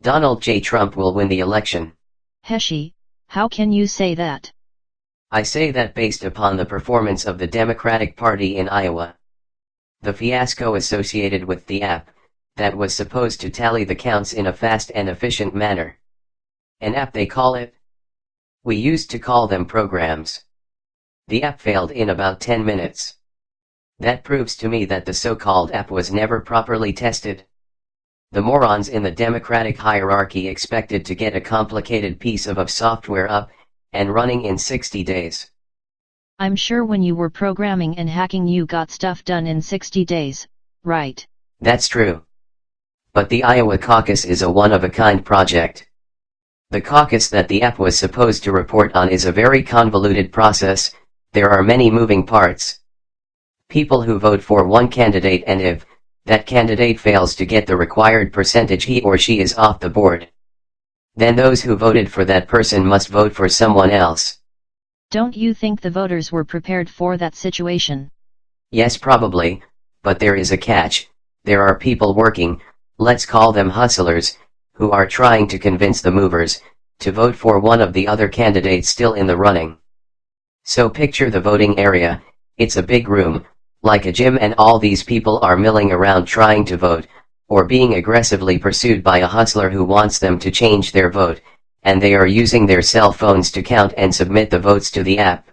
Donald J. Trump will win the election. Heshy, how can you say that? I say that based upon the performance of the Democratic Party in Iowa. The fiasco associated with the app, that was supposed to tally the counts in a fast and efficient manner. An app they call it? We used to call them programs. The app failed in about 10 minutes. That proves to me that the so-called app was never properly tested. The morons in the Democratic hierarchy expected to get a complicated piece of software up and running in 60 days. I'm sure when you were programming and hacking you got stuff done in 60 days, right? That's true. But the Iowa caucus is a one-of-a-kind project. The caucus that the app was supposed to report on is a very convoluted process. There are many moving parts. People who vote for one candidate, and if that candidate fails to get the required percentage, he or she is off the board. Then those who voted for that person must vote for someone else. Don't you think the voters were prepared for that situation? Yes, probably, but there is a catch. There are people working, let's call them hustlers, who are trying to convince the movers to vote for one of the other candidates still in the running. So picture the voting area. It's a big room, like a gym, and all these people are milling around trying to vote, or being aggressively pursued by a hustler who wants them to change their vote, and they are using their cell phones to count and submit the votes to the app.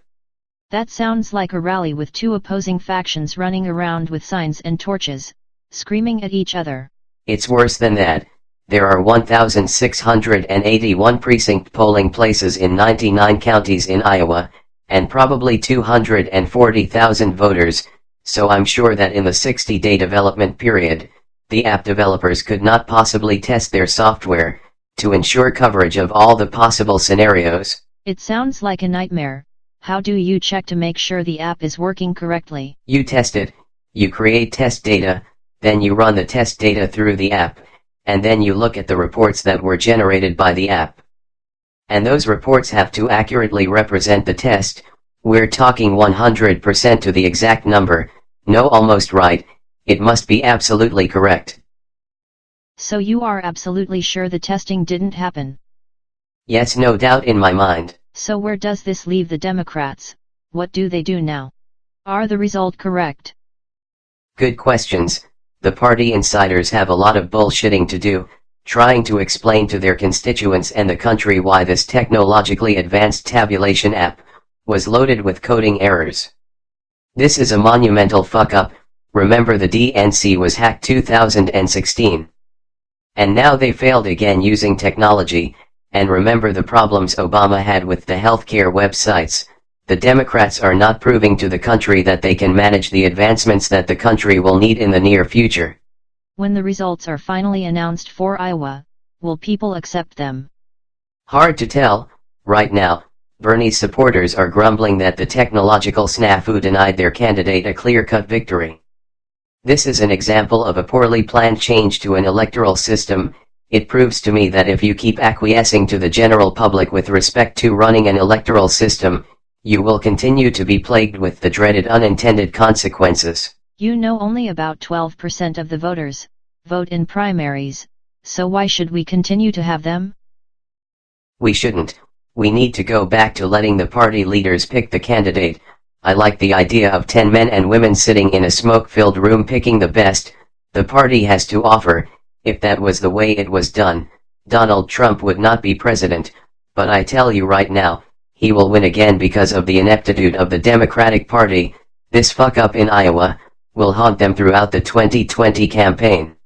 That sounds like a rally with two opposing factions running around with signs and torches, screaming at each other. It's worse than that. There are 1,681 precinct polling places in 99 counties in Iowa, and probably 240,000 voters, so I'm sure that in the 60-day development period, the app developers could not possibly test their software to ensure coverage of all the possible scenarios. It sounds like a nightmare. How do you check to make sure the app is working correctly? You test it, you create test data, then you run the test data through the app, and then you look at the reports that were generated by the app. And those reports have to accurately represent the test. We're talking 100% to the exact number, no almost right, it must be absolutely correct. So you are absolutely sure the testing didn't happen? Yes, no doubt in my mind. So where does this leave the Democrats? What do they do now? Are the results correct? Good questions. The party insiders have a lot of bullshitting to do, trying to explain to their constituents and the country why this technologically advanced tabulation app was loaded with coding errors. This is a monumental fuck-up. Remember, the DNC was hacked 2016. And now they failed again using technology, and remember the problems Obama had with the healthcare websites. The Democrats are not proving to the country that they can manage the advancements that the country will need in the near future. When the results are finally announced for Iowa, will people accept them? Hard to tell. Right now, Bernie's supporters are grumbling that the technological snafu denied their candidate a clear-cut victory. This is an example of a poorly planned change to an electoral system. It proves to me that if you keep acquiescing to the general public with respect to running an electoral system, you will continue to be plagued with the dreaded unintended consequences. You know, only about 12% of the voters vote in primaries, so why should we continue to have them? We shouldn't. We need to go back to letting the party leaders pick the candidate. I like the idea of 10 men and women sitting in a smoke-filled room picking the best the party has to offer. If that was the way it was done, Donald Trump would not be president. But I tell you right now, he will win again because of the ineptitude of the Democratic Party. This fuck-up in Iowa will haunt them throughout the 2020 campaign.